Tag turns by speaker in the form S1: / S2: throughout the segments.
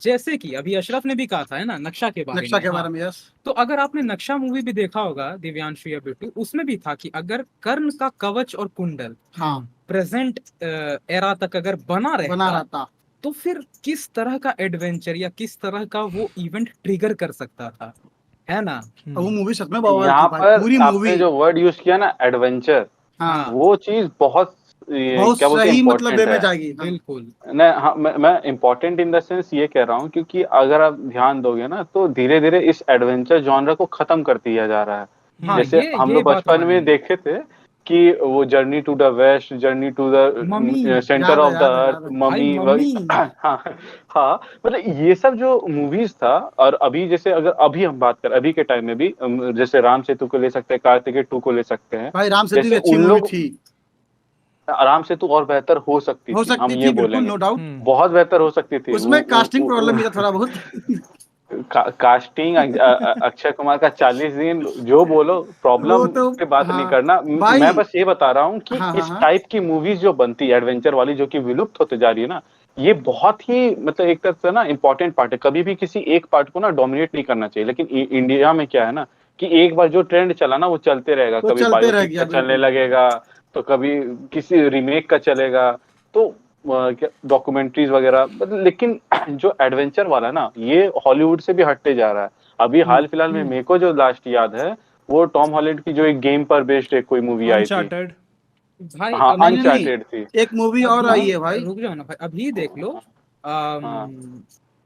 S1: जैसे कि अभी अशरफ ने भी कहा था है ना नक्शा के बारे
S2: नक्शा
S1: में।
S2: के बारे
S1: हाँ,
S2: में, यस।
S1: तो अगर आपने नक्शा मूवी भी देखा होगा दिव्यांशु या बिट्टू, उसमें भी था कि अगर कर्ण का कवच और कुंडल
S2: हाँ,
S1: प्रेजेंट एरा तक अगर बना
S2: बना
S1: रहता,
S2: रहता।
S1: तो फिर किस तरह का एडवेंचर या किस तरह का वो इवेंट ट्रिगर कर सकता था, है ना।
S2: और वो मूवी सच में बवाल
S3: यहाँ
S2: थी भाई,
S3: पर
S2: पूरी
S3: आपने
S2: मूवी।
S3: जो वर्ड यूज किया ना एडवेंचर,
S2: हाँ,
S1: हाँ
S3: वो चीज बहुत
S2: बहुत
S3: क्या बोलते हैं
S2: सही मतलब वे
S3: इम्पोर्टेंट
S2: में
S3: है।
S2: जाएगी। हाँ,
S1: बिल्कुल।
S3: न, हाँ, मैं इम्पोर्टेंट इन द सेंस ये कह रहा हूँ क्योंकि अगर आप ध्यान दोगे ना तो धीरे धीरे इस एडवेंचर जॉनर को खत्म कर दिया जा रहा है।
S1: हाँ
S3: जैसे हम
S1: ये
S3: लोग
S1: बात
S3: बचपन में
S1: मानेंगे।
S3: देखे थे कि वो journey to the west, journey to
S1: mummy,
S3: the centre
S2: याद है,
S3: ऑफ द
S2: याद है,
S3: अर्थ,
S2: याद है।
S1: भाई
S3: मम्मी
S1: मम्मी।
S3: हाँ हाँ, मतलब ये सब जो मूवीज था। और अभी जैसे अगर अभी हम बात करें अभी के टाइम में भी जैसे राम सेतु को ले सकते हैं, कार्तिकेय 2 को ले सकते हैं।
S2: भाई राम सेतु भी
S3: जैसे
S2: अच्छी
S3: उन
S2: मूवी
S3: लोग
S2: थी।
S3: आराम से तो और बेहतर हो सकती
S2: हो
S3: थी, हम
S2: सकती
S3: ये
S2: थी, बिल्कुल,
S3: बोलेंगे।
S2: No doubt.
S3: बहुत बेहतर हो सकती थी
S2: उसमें कास्टिंग प्रॉब्लम भी था थोड़ा बहुत।
S3: कास्टिंग अक्षय कुमार का 40 दिन जो बोलो,
S2: वो
S3: प्रॉब्लम
S2: तो,
S3: पे बात नहीं
S2: हाँ
S3: करना। मैं
S2: भाई।
S3: बस ये बता रहा हूँ कि
S2: हाँ, हाँ,
S3: इस
S2: हाँ।
S3: टाइप की मूवीज जो बनती है एडवेंचर वाली, जो कि विलुप्त होते जा रही है ना, ये बहुत ही मतलब एक तरह से ना इम्पोर्टेंट पार्ट है। कभी भी किसी एक पार्ट को ना डोमिनेट नहीं करना चाहिए। लेकिन इंडिया में क्या है ना कि एक बार जो ट्रेंड चला ना वो चलते रहेगा।
S2: वो
S3: कभी
S2: चलते रह
S3: बायोपिक
S2: गया,
S3: का चलने
S2: बिल्कुल।
S3: लगेगा, तो कभी किसी रीमेक का चलेगा, तो क्या डॉक्यूमेंट्रीज वगैरह मतलब। लेकिन जो एडवेंचर वाला है ना, ये हॉलीवुड से भी हटते जा रहा है। अभी
S2: हम्म।
S3: हाल फिलहाल में मेरे को जो लास्ट याद है, वो टॉम हॉलैंड की जो एक गेम पर बेस्ड एक कोई मूवी आई थी।
S4: अनचार्टेड।
S1: भाई
S3: हाँ,
S2: नहीं, नहीं, नहीं,
S3: अनचार्टेड थी।
S2: एक मूवी और
S1: अभी
S2: आई है भाई।
S1: रुक जाओ ना भाई, अभी देख लो।
S3: हाँ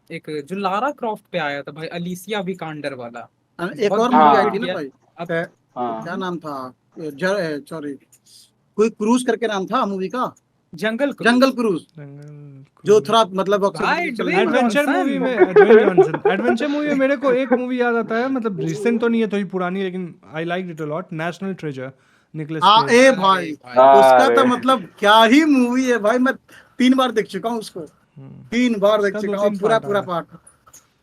S1: एक जो लारा क्रॉफ्ट पे आया था भाई, अलिसिया विकांडर वाला,
S2: एक
S1: बहुत
S2: और
S1: धूम
S2: मूवी आई
S3: हाँ
S2: थी
S1: पिट
S2: ना
S1: गया।
S2: भाई।
S1: अब
S3: हाँ
S2: क्या नाम था? सॉरी, कोई क्रूज करके नाम था मूवी का।
S1: जंगल
S2: जंगल
S1: क्रूज।
S2: क्रूज।
S4: जंगल
S2: जो
S4: क्रूज।
S2: थोड़ा मतलब अक्सर
S1: भाई
S2: चलने
S1: ड्वेन
S2: वाला था।
S4: Adventure movie
S1: Johnson.
S4: में ड्वेन जॉनसन, एडवेंचर मूवी में मेरे को एक मूवी याद आता है, मतलब रिसेंट तो नहीं है, थोड़ी पुरानी है, लेकिन I like it a lot, national treasure, Nicolas
S2: हाँ,
S4: केज।
S2: ए
S1: अरे
S2: भाई।
S1: भाई,
S2: उसका तो
S3: अरे
S2: मतलब क्या ही मूवी है भाई। मैं 3 बार देख चुका हूँ उसको। 3 बार देख
S4: उसका दो
S2: चुका हूँ,
S4: तीन
S2: पूरा
S4: पार्ट
S2: पूरा
S4: आया।
S2: पार्ट।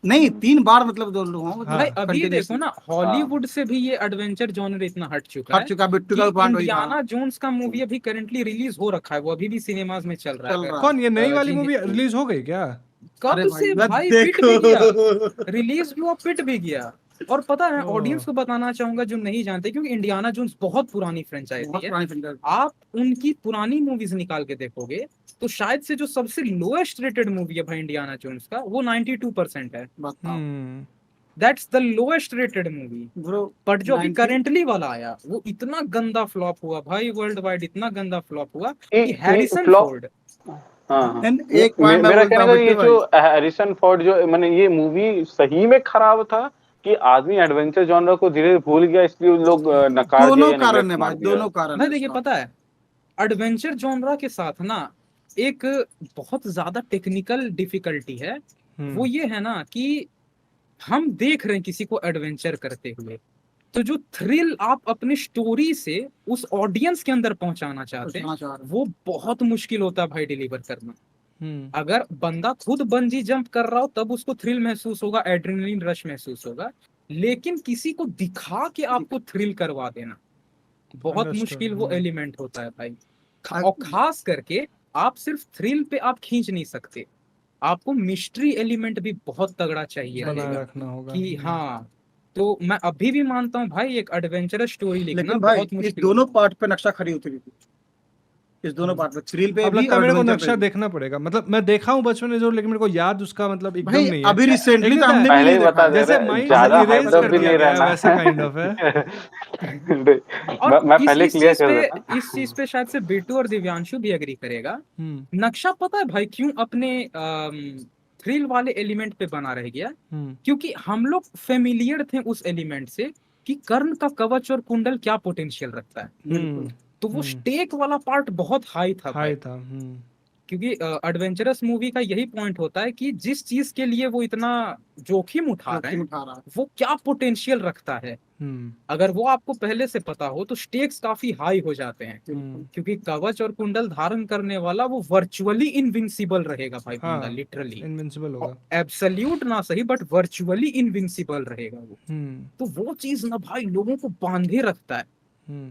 S2: नहीं, 3 बार मतलब दोनों हूँ,
S4: हाँ
S1: भाई
S2: मतलब
S1: अभी देखो
S2: कंटिन्यूसली।
S1: ना,
S3: हाँ
S1: हॉलीवुड से भी ये एडवेंचर जॉनर इतना हट चुका
S2: हट
S1: है
S2: चुका, बिट्टू
S1: कि
S2: का पार्ट वही था।
S1: इंडियाना जोन्स का मूवी अभी करंटली रिलीज हो रखा है, वो अभी भी सिनेमाज में चल रहा है
S2: चल
S1: अगर
S2: रहा है।
S4: कौन, ये नई वाली
S1: जिन्हें।
S4: मूवी रिलीज हो गई क्या?
S2: अरे
S1: कब
S2: भाई,
S1: से
S2: मैं
S1: भाई, पिट भी गया,
S2: देखो।
S1: रिलीज भी हुआ, पिट भी गया। और पता है,
S4: ओह।
S1: ऑडियंस को बताना चाहूंगा जो नहीं जानते, क्योंकि इंडियाना जोन्स बहुत पुरानी फ्रेंचाइजी
S2: बहुत
S1: है।
S2: पुरानी फिल्म।
S1: आप उनकी पुरानी मूवीज निकाल के देखोगे तो शायद से जो सबसे लोएस्ट रेटेड मूवी है भाई इंडियाना जोन्स का, वो 92% है।
S2: बताओ
S1: that's the lowest rated movie.
S2: Bro.
S1: But जो अभी
S2: 90।
S1: करेंटली वाला आया, वो इतना गंदा फ्लॉप हुआ भाई, वर्ल्ड वाइड इतना गंदा फ्लॉप हुआ कि
S3: ये
S1: हैरिसन
S3: फ्लॉ
S1: फोर्ड।
S3: हाँ
S1: हाँ,
S3: हाँ। ये
S2: एक पॉइंट मैं
S3: मेरा
S2: बोलता
S3: कहने
S2: हूँ
S3: का ये
S2: बिट्टू
S3: जो
S2: भाई।
S3: हैरिसन फोर्ड जो मैंने ये मूवी सही में खराब था कि आदमी एडवेंचर जॉनर को धीरे धीरे भूल गया, इसलिए उन लोग नकार दिया
S2: दोनों
S3: या
S2: कारण
S3: नेग्लेक्ट
S2: है भाई,
S3: मार दिया।
S2: दोनों कारण
S1: भाई
S2: है
S1: देखिए
S2: उसका।
S1: पता है, एडवेंचर जॉनरा के साथ ना एक बहुत ज्यादा टेक्निकल डिफिकल्टी है। वो ये है ना कि हम देख रहे हैं किसी को एडवेंचर करते हुए, तो जो थ्रिल आप अपनी स्टोरी से उस ऑडियंस के अंदर पहुंचाना चाहते हैं,
S2: पहुंचाना चाह रहे
S1: वो बहुत मुश्किल होता है भाई डिलीवर करना। अगर बंदा खुद बंजी जंप कर रहा हो तब उसको थ्रिल महसूस होगा, एड्रेनलिन रश महसूस होगा। लेकिन किसी को दिखा के आपको थ्रिल करवा देना बहुत मुश्किल वो
S4: अंडरस्टूड।
S1: एलिमेंट होता है भाई। और
S2: हैं।
S1: खास करके आप सिर्फ थ्रिल पे आप खींच नहीं सकते, आपको मिस्ट्री एलिमेंट भी बहुत तगड़ा चाहिए
S4: बनाए
S1: रहेगा
S4: रखना होगा।
S1: कि हाँ। तो मैं अभी भी मानता हूँ भाई, एक एडवेंचरस स्टोरी लिखना
S2: लेकिन भाई
S1: बहुत
S2: इस
S1: मुश्किल
S2: दोनों
S1: होता है।
S2: पार्ट पे नक्शा खरी उतरी थी। इस दोनों पार्ट पे, थ्रिल पे
S4: अब
S2: भी
S4: लगता है
S2: और
S4: मेरे को
S2: एडवेंचर पे
S4: नक्शा
S2: भी।
S4: देखना पड़ेगा, मतलब मैं देखा हूँ बचपन में जरूर, लेकिन मेरे को याद उसका मतलब एकदम
S2: भाई
S4: नहीं है।
S2: अभी
S4: एक
S2: रिसेंटली
S4: नहीं
S2: तो
S4: होता है,
S2: हमने भी
S3: पहले
S2: यही
S3: ही
S2: देखा
S3: बता
S2: है।
S3: दे
S4: जैसे
S3: रहे,
S4: माइंड से
S3: ज्यादा
S4: इरेज
S3: हाइप्ड अप
S4: कर
S3: भी
S4: दिया
S3: नहीं
S4: गया है,
S3: रहना
S4: वैसा
S3: है।
S4: काइंड ऑफ है।
S1: और
S3: मैं
S1: इस
S3: पहले
S1: इस
S3: क्लियर
S1: चीज
S3: कर
S1: पे
S3: देता।
S1: इस चीज पे शायद से बिट्टू और दिव्यांशु भी एग्री करेगा।
S4: हम्म।
S1: नक्शा पता है भाई क्यों अपने थ्रिल वाले एलिमेंट पे बना रह गया,
S4: हम्म।
S1: क्योंकि हम लोग फेमिलियर थे उस एलिमेंट से कि कर्ण का कवच और कुंडल क्या पोटेंशियल रखता है।
S2: बिल्कुल।
S1: तो वो स्टेक वाला पार्ट बहुत हाई था भाई,
S4: हाई था।
S1: क्योंकि एडवेंचरस मूवी का यही पॉइंट होता है कि जिस चीज के लिए वो इतना जोखिम उठा रहे
S2: जोखिम
S1: हैं,
S2: उठा रहा है।
S1: वो क्या पोटेंशियल रखता है। अगर वो आपको पहले से पता हो तो स्टेक्स काफी हाई हो जाते हैं,
S2: बिल्कुल।
S1: क्योंकि कवच और कुंडल धारण करने वाला वो वर्चुअली इनविंसिबल रहेगा भाई, बंदा
S4: हाँ,
S1: लिटरली।
S4: इनविंसिबल
S1: और
S4: होगा।
S1: एब्सोल्यूट ना सही बट वर्चुअली इनविंसिबल रहेगा वो। तो वो चीज ना भाई लोगों को बांधे रखता है।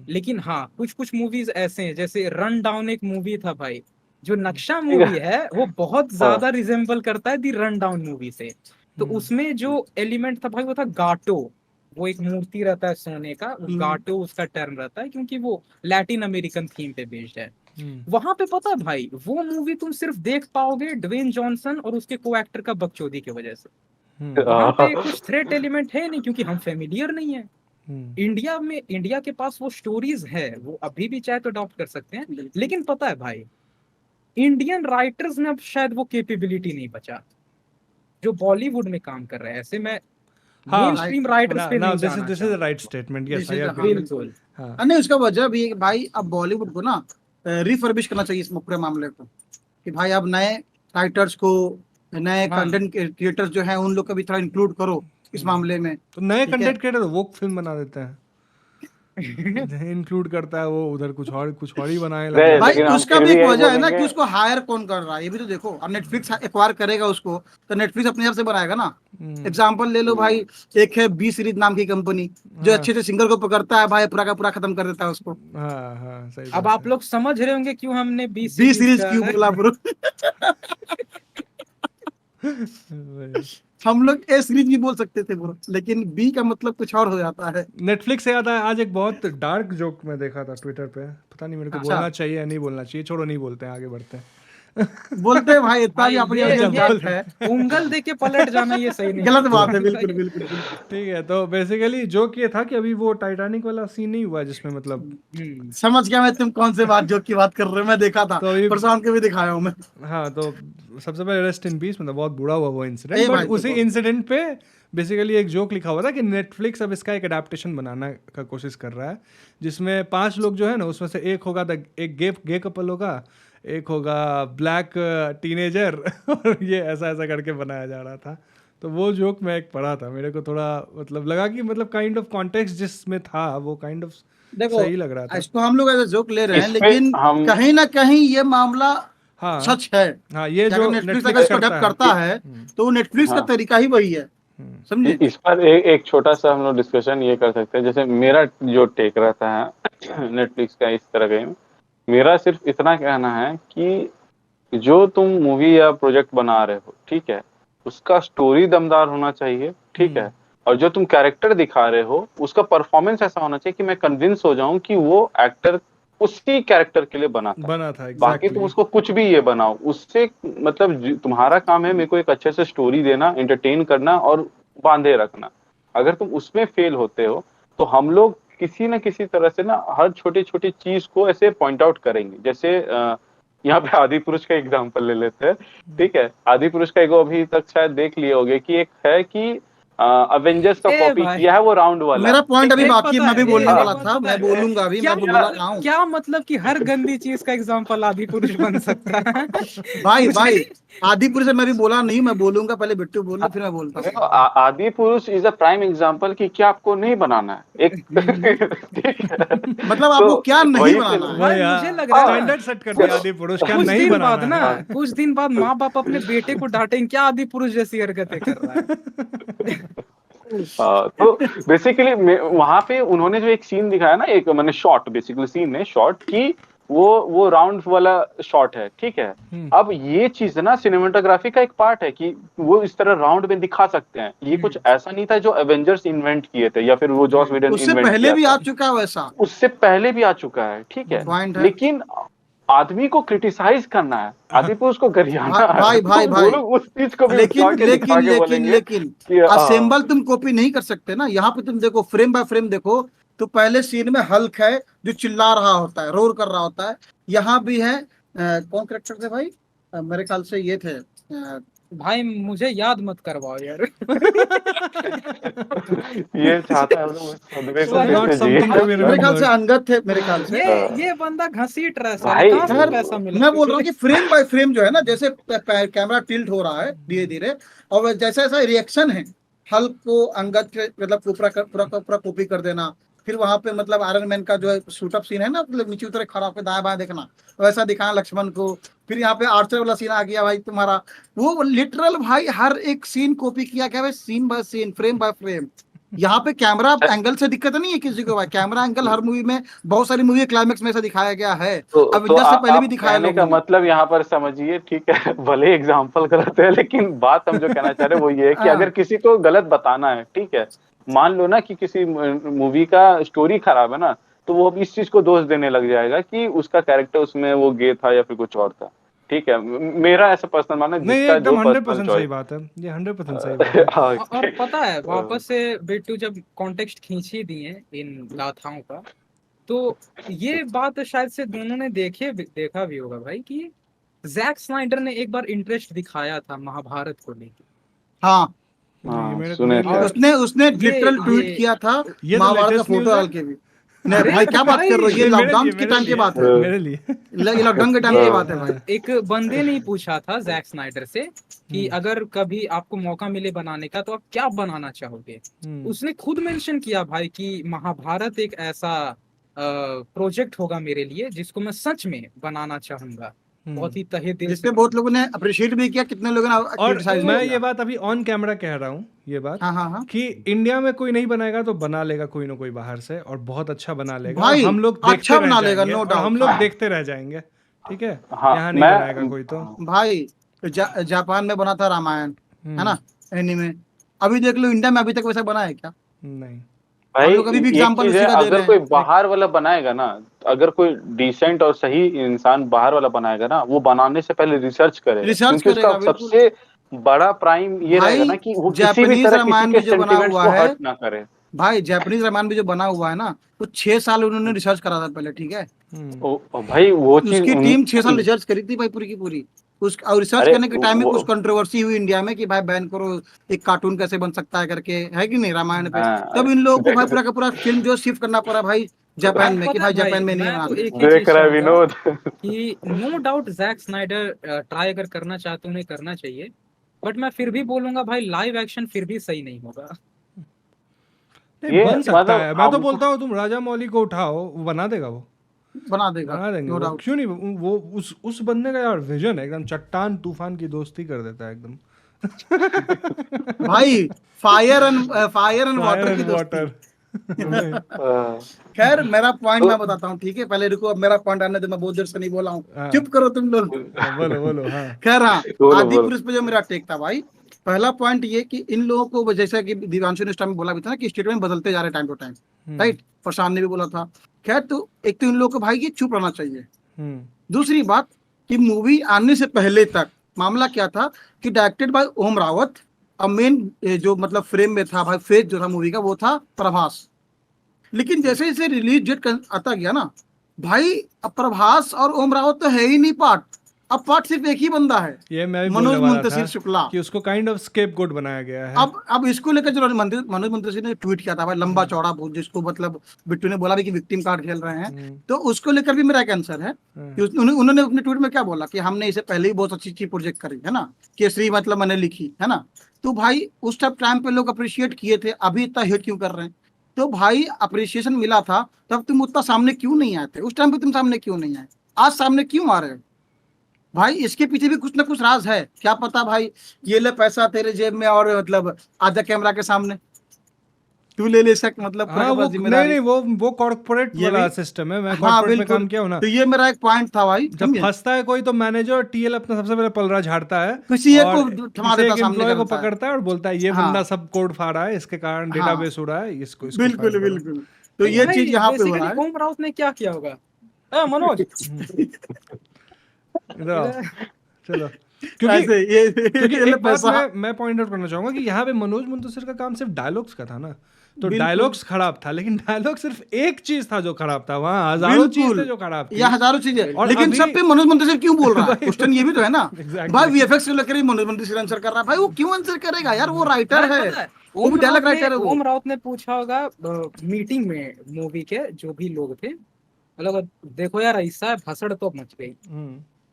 S1: लेकिन हाँ, कुछ कुछ मूवीज ऐसे हैं, जैसे रन डाउन एक मूवी था भाई, जो नक्शा मूवी है वो बहुत ज्यादा रिजेम्बल करता है दी रन डाउन मूवी से। तो उसमें जो एलिमेंट था भाई वो था गाटो, वो एक मूर्ति रहता है सोने का, वो गाटो उसका टर्म रहता है क्योंकि वो लैटिन अमेरिकन थीम पे बेस्ड है। वहां पे पता है भाई वो मूवी तुम सिर्फ देख पाओगे ड्वेन जॉनसन और उसके को एक्टर का बकचोदी की वजह से। वहां पे कुछ थ्रेट एलिमेंट है नहीं क्योंकि हम फेमिलियर नहीं है। इंडिया के पास वो स्टोरीज है, वो अभी भी चाहे तो अडॉप्ट कर सकते हैं, लेकिन पता है भाई इंडियन राइटर्स में अब शायद वो कैपेबिलिटी नहीं बचा जो बॉलीवुड में काम कर रहे हैं। ऐसे मैं मेन स्ट्रीम राइटर्स पे नहीं जाना
S4: this is the right statement, yes I
S2: This is the-
S4: agree.
S1: बिल्कुल।
S2: नहीं, उसका वजह भी है कि भाई अब बॉलीवुड को ना रिफर्बिश करना चाहिए इस पूरे मामले को, कि भाई अब नए राइटर्स को, नए कंटेंट क्रिएटर्स जो हैं उन लोग को भी थोड़ा इंक्लूड करो इस मामले में।
S4: तो नए कंटेंट क्रिएटर वो फिल्म बना देते हैं, इंक्लूड करता है वो उधर कुछ और ही बनाने लगे।
S2: भाई
S3: लेकिन हम
S2: उसका
S3: फिर
S2: भी
S3: भी
S2: एक
S3: यही
S2: वजह है ना
S3: बोलेंगे।
S2: कि उसको हायर कौन कर रहा है, ये भी तो देखो। अब नेटफ्लिक्स एक्वायर करेगा उसको तो नेटफ्लिक्स अपने आप से बनाएगा ना। एग्जांपल ले लो भाई, एक है बी सीरीज नाम की कंपनी जो अच्छे से सिंगर को पकड़ता है भाई, पूरा का पूरा खत्म कर देता है उसको।
S4: हाँ सही
S1: अब आप लोग समझ रहे होंगे क्यों हमने बी
S2: बी सीरीज क्यों बोला ब्रो। हम लोग ए सीरीज भी बोल सकते थे ब्रो, लेकिन बी का मतलब कुछ और हो जाता है।
S4: नेटफ्लिक्स से याद आया, आज एक बहुत डार्क जोक मैं देखा था ट्विटर पे, पता नहीं मेरे को
S2: अच्छा।
S4: बोलना चाहिए या नहीं बोलना चाहिए, छोड़ो नहीं बोलते हैं, आगे बढ़ते हैं।
S2: बोलते हैं भाई, इतना भी अपनी
S1: ये
S2: ऑडियंस जानता है।
S1: उंगल दे के पलट जाना ये सही नहीं
S2: गलत
S1: है।
S2: बात है, बिल्कुल बिल्कुल बिल्कुल।
S4: ठीक है, तो बेसिकली जोक ये था कि अभी वो टाइटैनिक वाला सीन नहीं हुआ जिसमें मतलब
S2: समझ गया मैं तुम कौन से बात जो की बात कर रहे हो, मैं देखा था
S4: तो अभी
S2: प्रशांत को भी दिखाया हूँ मैं।
S4: हाँ, तो सबसे पहले रेस्ट इन पीस, मतलब बहुत बुरा हुआ वो
S2: ए
S4: इंसिडेंट,
S2: भाई,
S4: बट
S2: तो
S4: उसी
S2: बहुत-
S4: इंसिडेंट पे बेसिकली एक जोक लिखा हुआ था कि नेटफ्लिक्स अब इसका एक अडेप्टेशन बनाना का कोशिश कर रहा है, जिसमें 5 लोग जो है ना उसमें से एक होगा एक गे कपल होगा, एक होगा ब्लैक टीनेजर और ये ऐसा ऐसा करके बनाया जा रहा था। तो वो जोक मैं एक पढ़ा था, मेरे को थोड़ा मतलब लगा कि मतलब काइंड ऑफ कॉन्टेक्स्ट जिसमें था वो काइंड ऑफ
S2: देखो
S4: सही लग रहा था।
S2: इसको हम लोग एज जोक ले रहे हैं,
S3: इस पे
S2: लेकिन
S3: हम-
S2: कहीं ना कहीं ये मामला
S4: हाँ
S2: सच है।
S4: हाँ, ये
S2: कि
S4: जो
S2: अगर नेटफ्लिक्स अगर
S4: नेटफ्लिक्स
S2: इसको अडेप्ट करता है तो नेटफ्लिक्स का
S3: हाँ।
S2: तरीका ही वही है, समझे।
S3: इस पर एक छोटा सा हम लोग डिस्कशन ये कर सकते हैं। जैसे मेरा जो टेक रहता है नेटफ्लिक्स का इस तरह का, मेरा सिर्फ इतना कहना है कि जो तुम मूवी या प्रोजेक्ट बना रहे हो, ठीक है, उसका स्टोरी दमदार होना चाहिए, ठीक है, और जो तुम कैरेक्टर दिखा रहे हो उसका परफॉर्मेंस ऐसा होना चाहिए कि मैं कन्विंस हो जाऊं कि वो एक्टर उसी कैरेक्टर के लिए बना था। बाकी तुम उसको कुछ भी ये बनाओ, उससे मतलब तुम्हारा काम है मेरे को एक अच्छे से स्टोरी देना, एंटरटेन करना और बांधे रखना। अगर तुम उसमें फेल होते हो तो हम लोग किसी न किसी तरह से ना हर छोटी छोटी चीज को ऐसे पॉइंट आउट करेंगे। जैसे यहाँ पे आदि पुरुष का एग्जांपल ले लेते हैं, ठीक है। आदि पुरुष का एगो अभी तक शायद देख लिए होगे कि एक है कि अवेंजर्स का कॉपी किया है वो राउंड वाला।
S2: मेरा पॉइंट अभी बाकी है, मैं भी बोलने वाला
S1: पता
S2: था,
S1: है,
S2: मैं बोलूंगा अभी, मैं बोल रहा हूँ।
S1: क्या मतलब कि हर गंदी चीज का एग्जांपल आदि पुरुष बन सकता है?
S2: भाई आदि पुरुष से मैं भी बोला नहीं, मैं बोलूंगा, पहले बिट्टू बोल फिर मैं बोलता हूँ।
S3: आदि पुरुष इज अ प्राइम एग्जांपल कि क्या आपको नहीं बनाना है एक ठीक है?
S2: मतलब आपको क्या नहीं बनाना है।
S1: भाई मुझे लग रहा है
S4: स्टैंडर्ड सेट कर दिया आदि पुरुष क्या
S1: कुछ
S4: नहीं
S1: दिन
S4: बनाना
S1: बाद
S4: है।
S1: ना, कुछ दिन बाद माँ बाप अपने बेटे को डांटेंगे क्या आदि पुरुष जैसी हरकतें कर रहा है।
S3: तो बेसिकली वहां पे उन्होंने जो एक सीन दिखाया ना, एक मैंने शॉट, बेसिकली सीन है शॉट की, वो राउंड वाला शॉट है, ठीक है। अब ये चीज ना सिनेमेटोग्राफी का एक पार्ट है कि वो इस तरह राउंड में दिखा सकते हैं। ये कुछ ऐसा नहीं था जो एवेंजर्स इन्वेंट किए थे या फिर वो जॉस व्हीडन
S2: उससे
S3: इन्वेंट
S2: पहले
S3: किया
S2: भी
S3: था।
S2: आ चुका है वैसा,
S3: उससे पहले भी आ चुका है, ठीक है,
S2: पॉइंट है।
S3: लेकिन आदमी को क्रिटिसाइज करना है, आदि पुरुष को गरियाना है,
S2: भाई
S3: तो वो लोग उस चीज को भी उठा के दिखा के बोलेंगे
S2: लेकिन
S3: कि
S2: असेंबल तुम कॉपी नहीं कर सकते ना। यहाँ पे तुम देखो, फ्रेम बाय फ्रेम देखो, तो पहले सीन में हल्क है जो चिल्ला रहा होता है, रोर कर रहा होता है। यहाँ भी है कौन कैरेक्टर थे भाई, मेरे ख्याल से ये थे
S1: भाई मुझे याद मत करवाओ यार।
S3: ये चाहता है वो सदमे को कैसे जिए।
S2: मेरे ख्याल से अंगद थे, मेरे ख्याल से।
S1: ये बंदा घसीट रहा है साला,
S3: भाई,
S1: कहाँ से
S2: यार,
S1: पैसा मिला?
S2: मैं बोल रहा हूँ कि फ्रेम बाय फ्रेम जो है ना, जैसे कैमरा टिल्ट हो रहा है धीरे धीरे, और जैसा ऐसा रिएक्शन है, हल्क को अंगद के मतलब पूरा कॉपी कर देना। फिर वहां पे मतलब आयरन मैन का जो है शूटअप सीन है ना, मतलब नीचे उतरे खड़ा होकर दाएं बाएं देखना, वैसा दिखाना लक्ष्मण को। फिर यहाँ पे आर्चर वाला सीन आ गया भाई तुम्हारा, वो लिटरल भाई हर एक सीन कॉपी किया गया है, scene by scene, frame by frame. यहाँ पे कैमरा एंगल से दिक्कत नहीं है किसी को भाई, कैमरा एंगल हर मूवी में, बहुत सारी मूवी क्लाइमेक्स में ऐसा दिखाया गया है,
S3: तो
S2: अवेंजर्स से पहले भी
S3: आप
S2: दिखाया
S3: कहने का
S2: लोगों ने।
S3: मतलब यहाँ पर समझिए, ठीक है, भले एग्जाम्पल गलत है, लेकिन बात हम जो कहना चाह रहे हैं वो ये है कि
S2: हाँ।
S3: अगर किसी को गलत बताना है, ठीक है, मान लो ना कि किसी मूवी का स्टोरी खराब है ना, तो वो अब इस चीज को दोष देने लग जाएगा कि उसका कैरेक्टर उसमें वो गे था या फिर कुछ और था। ठीक है, मेरा ऐसा पर्सनल मानना है,
S4: नहीं, ये
S3: जिसका जो
S4: एकदम
S3: पर्सनल
S4: 100% सही
S3: चॉइस।
S4: बात है, ये 100% सही बात है।
S1: और पता है वापस से बिट्टू जब कॉन्टेक्स्ट खींच ही दिए इन गाथाओं का, तो ये बात शायद से दोनों ने देखा भी होगा भाई कि जैक स्नाइडर ने एक बार इंटरेस्ट दिखाया था महाभारत को लेकर।
S2: हाँ,
S4: ये मेरे
S3: सुने
S4: मेरे
S3: थे।
S4: लिए-
S2: उसने लिटरल ट्वीट किया था
S4: ये तो
S2: महाभारत का
S4: latest
S2: फोटो
S4: news है।
S2: डाल के भी। नहीं भाई क्या बात कर रहे हो, ये
S4: मेरे
S2: लॉकडाउन
S4: लिए,
S2: के
S4: मेरे
S2: टाइम की
S4: लिए,
S2: बात है,
S4: मेरे लिए।
S2: ये लॉकडाउन के टाइम की बात है भाई।
S1: एक बंदे ने ही पूछा था जैक स्नाइडर से कि अगर कभी आपको मौका मिले बनाने का तो आप क्या बनाना चाहोगे। उसने खुद मेंशन किया भाई कि महाभारत एक ऐसा प्रोजेक्ट होगा मेरे लिए जिसको मैं सच में बनाना चाहूंगा, बहुत ही तहे दिल
S2: जिसपे
S1: से।
S2: बहुत लोगों ने अप्रिशिएट भी किया, कितने लोगों ने
S4: और
S2: क्रिटिसाइज
S4: मैं
S2: किया।
S4: ये बात अभी ऑन कैमरा कह रहा हूँ, ये बात
S2: हाँ हाँ हाँ
S4: कि इंडिया में कोई नहीं बनाएगा तो बना लेगा कोई ना कोई बाहर से, और बहुत अच्छा बना लेगा,
S2: भाई,
S4: और हम लोग देखते
S2: अच्छा
S4: रह
S2: बना लेगा,
S4: जाएंगे,
S2: no
S4: और
S2: doubt।
S4: हम लोग
S2: हाँ।
S4: देखते रह जाएंगे, ठीक है।
S3: हाँ,
S4: यहाँ नहीं
S3: मैं-
S4: बनाएगा कोई तो।
S2: भाई जापान में बना था रामायण, है ना, एनीमे। अभी देख लो इंडिया में अभी तक वैसा बना है क्या?
S4: नहीं,
S3: भाई
S2: हम लोग अभी भी
S3: एक
S2: एग्जांपल
S3: चीज
S2: उसी
S3: है,
S2: का दे
S3: अगर
S2: रहे
S3: कोई
S2: हैं।
S3: बाहर वाला बनाएगा ना, अगर कोई डिसेंट और सही इंसान बाहर वाला बनाएगा ना, वो बनाने से पहले रिसर्च करेगा,
S2: रिसर्च
S3: क्योंकि उसका
S2: करेगा, बिल्कुल।
S3: सबसे बड़ा प्राइम ये
S2: भाई,
S3: रहेगा ना कि वो किसी भी
S2: जापानीज
S3: तरह किसी
S2: रामायण
S3: के
S2: भी जो बना
S3: सेंटिमेंट्स
S2: हुआ
S3: को
S2: है,
S3: हर्ट ना करे।
S2: भाई जापानीज रामायण भी जो बना हुआ है ना, तो 6 साल उन्होंने रिसर्च करा था पहले, ठीक है।
S3: भाई वो चीज
S2: उसकी टीम 6 साल रिसर्च करी थी भाई, पूरी की पूरी। और रिसर्च
S3: अरे
S2: करने के टाइम में
S3: वो-
S2: कुछ कंट्रोवर्सी हुई इंडिया में कि भाई बैन करो, एक कार्टून कैसे बन सकता है करके, है कि नहीं, रामायण पे।
S3: हाँ,
S2: तब इन लोगों को भाई पूरा का पूरा फिल्म जो शिफ्ट करना पड़ा भाई जापान में, कि
S1: पता
S2: भाई
S1: है
S2: जापान में नहीं
S1: मैं तो
S2: बनाना।
S1: एक ही चीज
S3: देख रहा है
S1: चाहूंगा
S3: विनोद।
S1: कि no doubt Jack Snyder try अगर करना चाहते उन्हें करना चाहिए, बट मैं फिर भी बोलूंगा भाई लाइव एक्शन फिर भी सही नहीं होगा।
S4: नहीं
S3: ये
S4: बन सकता
S3: मतलब
S4: है, मैं तो
S3: हमको-
S4: बोलता हूँ तुम राजा मौली को उठाओ, वो बना देगा, वो
S2: बना देगा,
S4: बना देंगे
S2: नो
S4: वो,
S2: डाउट।
S4: क्यों नहीं। वो उस बंदे का यार विजन है, एकदम चट्टान तूफान की दोस्ती कर देता है एकदम।
S2: भाई फायर एंड वाटर की दोस्ती।
S3: हाँ,
S2: खैर मेरा पॉइंट मैं बताता हूँ, ठीक है, पहले रुको, अब मेरा पॉइंट आने दो, मैं बहुत देर से नहीं बोला हूँ,
S4: हाँ।
S2: चुप करो तुम लोग।
S4: बोलो बोलो, हाँ।
S2: खैर हाँ,
S3: बोलो,
S2: आदि
S3: बोलो।
S2: पुरुष पे जो मेरा टेक था भाई, पहला पॉइंट ये कि इन लोगों को, जैसा कि दिवांशु ने इस टाइम बोला भी था ना कि स्टेटमेंट बदलते जा रहे टाइम टू टाइम, राइट, प्रशांत ने भी बोला था। खैर, तो एक तो इन लोगों को भाई ये चुप रहना चाहिए। दूसरी बात कि मूवी आने से पहले तक मामला क्या था कि डायरेक्टेड बाय ओम रावत, अब मेन जो मतलब फ्रेम में था भाई, फेज जो था मूवी का वो था प्रभास। लेकिन जैसे जैसे रिलीज डेट आता गया ना भाई, अब प्रभास और ओम रावत तो है ही नहीं पार्ट, अब पार्ट सिर्फ एक ही बंदा है,
S4: ये मैं भी
S2: मनोज
S4: बोलने वाला
S2: मुंतशिर
S4: था
S2: शुक्ला।
S4: कि उसको काइंड ऑफ स्केपगोट बनाया गया है।
S2: अब इसको लेकर जो मनोज मुंतशिर ने ट्वीट किया था भाई, लंबा चौड़ा बहुत, जिसको मतलब बिट्टू ने बोला भी कि विक्टिम कार्ड खेल रहे हैं, तो उसको लेकर भी मेरा एक आंसर है कि उन्होंने अपने ट्वीट में क्या बोला कि हमने इसे पहले ही बहुत अच्छी प्रोजेक्ट करी है ना, केसरी मतलब मैंने लिखी है ना। तो भाई उस टाइम पे लोग अप्रिशिएट किए थे, अभी इतना हेट क्यों कर रहे हैं? तो भाई अप्रिशिएशन मिला था तब तुम उतना सामने क्यों नहीं आए थे? उस टाइम पे तुम सामने क्यों नहीं आए? आज सामने क्यों आ रहे हो? भाई इसके पीछे भी कुछ ना कुछ राज है, क्या पता भाई ये ले पैसा तेरे जेब में और मतलब आजा कैमरा के सामने तू ले सक, मतलब
S4: हाँ, वो नहीं वो कॉर्पोरेट वाला सिस्टम है, मैं कॉर्पोरेट में काम किया हूं ना।
S2: तो ये मेरा एक पॉइंट था भाई।
S4: जब फंसता है कोई तो मैनेजर और टीएल अपना सबसे पहले पलरा झाड़ता है,
S2: किसी एक
S4: और
S2: को थमा देता, सामने
S4: एम्प्लॉय को
S2: करता है।
S4: पकड़ता है और बोलता है ये
S2: हाँ।
S4: बंदा सब कोड फाड़ रहा है, इसके कारण डेटाबेस उड़ा है, इसको
S2: बिल्कुल
S4: फाइल करो।
S2: बिल्कुल। तो ये
S1: भाई,
S2: चीज यहाँ पे हो रहा है।
S1: ओम राउत ने क्या किया होगा? मनोज
S4: इधर आओ, चलो।
S2: ऐसे ये
S4: क्योंकि
S2: ये ले
S4: एक बात
S2: पैसा।
S4: मैं पॉइंट आउट करना चाहूंगा कि यहाँ पे मनोज मुंतशिर का काम सिर्फ डायलॉग्स का था ना, तो
S2: बिल्कुल।
S4: डायलॉग्स खराब था, लेकिन डायलॉग सिर्फ एक चीज था जो खराब था, वहाँ हजारों चीज थे जो खराब थी।
S2: या हजारों चीजें,
S4: और
S2: लेकिन
S4: अभी-
S2: सब पे मनोज मुंतशिर क्यों बोल रहा है? क्वेश्चन ये भी तो है ना।
S4: Exactly.
S2: भाई वीएफएक्स को लेकर ही मनोज मुंतशिर आंसर कर रहा है भाई, वो क्यों आंसर करेगा यार? वो राइटर है, वो भी डायलॉग राइटर है वो।
S1: ओम राउत ने पूछा होगा मीटिंग में मूवी के जो भी लोग थे, मतलब देखो यार ऐसा है, भसड़ तो मच गई,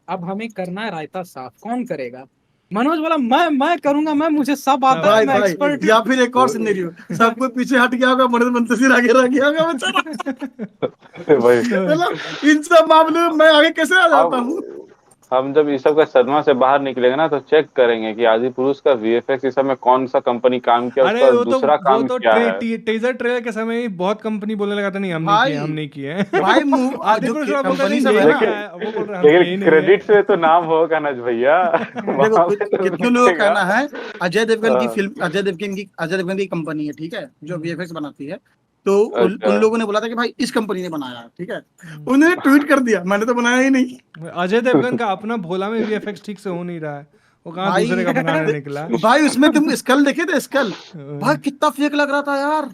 S1: अब हमें करना है रायता साफ, कौन करेगा? मनोज बोला मैं करूंगा, मुझे सब आता है,
S2: भाई
S1: मैं
S2: भाई
S1: एक्सपर्ट
S2: या फिर एक और सिनेरियो, सबको पीछे हट गया होगा, मनोज मुंतशिर आगे रह गया होगा बेचारा।
S3: भाई
S2: मतलब इन सब मामलों में मैं आगे कैसे आ जाता हूँ?
S3: हम जब इस सब का सदमा से बाहर निकलेंगे ना तो चेक करेंगे कि आदि पुरुष का वीएफएक्स इस सब में कौन सा कंपनी काम किया,
S4: अरे
S3: उसका
S4: वो
S3: दूसरा काम
S4: तो
S3: क्या है।
S4: टीजर ट्रेलर के समय ही बहुत कंपनी बोलने लगा था नहीं हम
S2: भाई
S4: नहीं किए
S2: भाई
S4: आदि
S2: जो
S4: पुरुष वाला बोल रहा
S2: कंपनी
S4: नहीं
S2: सब
S4: ये
S2: है
S4: नहीं
S2: ना,
S4: किया है, वो बोल रहा हम किए ही
S3: लेकिन
S4: नहीं है।
S3: क्रेडिट्स में तो नाम होगा ना भैया।
S2: देखो
S3: वहाँ पे तो
S2: कितने लोगों का
S3: दिखेगा।
S2: कहना है अजय देवगन की
S3: हाँ,
S2: फिल्म, अजय देवगन की कंपनी है, ठीक है, जो वीएफएक्स बनाती है। तो
S3: अच्छा
S2: उन लोगों ने बोला था कि भाई इस कंपनी ने बनाया है, ठीक है। उन्होंने ट्वीट कर दिया मैंने तो बनाया ही नहीं।
S4: अजय देवगन का अपना भोला में वीएफएक्स ठीक से हो नहीं रहा है, वो कहाँ
S2: भाई
S4: दूसरे का बनाने निकला।
S2: भाई उसमें तुम स्कल देखे थे, स्कल भाई कितना फेक लग रहा था यार।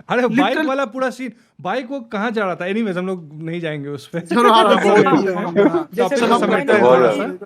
S4: अरे बाइक
S2: लिटरल
S4: वाला पूरा सीन, बाइक वो कहाँ जा रहा था, एनीवेज हम लोग नहीं जाएंगे उस पे।
S2: चलो हाँ,
S1: जैसे
S2: बहुत
S1: हम
S2: ही है, हाँ,
S1: जैसे
S4: टॉपिक
S2: सब
S4: को
S2: हम
S1: हम
S4: समेटते
S1: कहते
S4: हैं
S3: बहुत
S1: हैं
S4: थोड़ा
S3: ज्यादा।
S1: कि
S4: सा।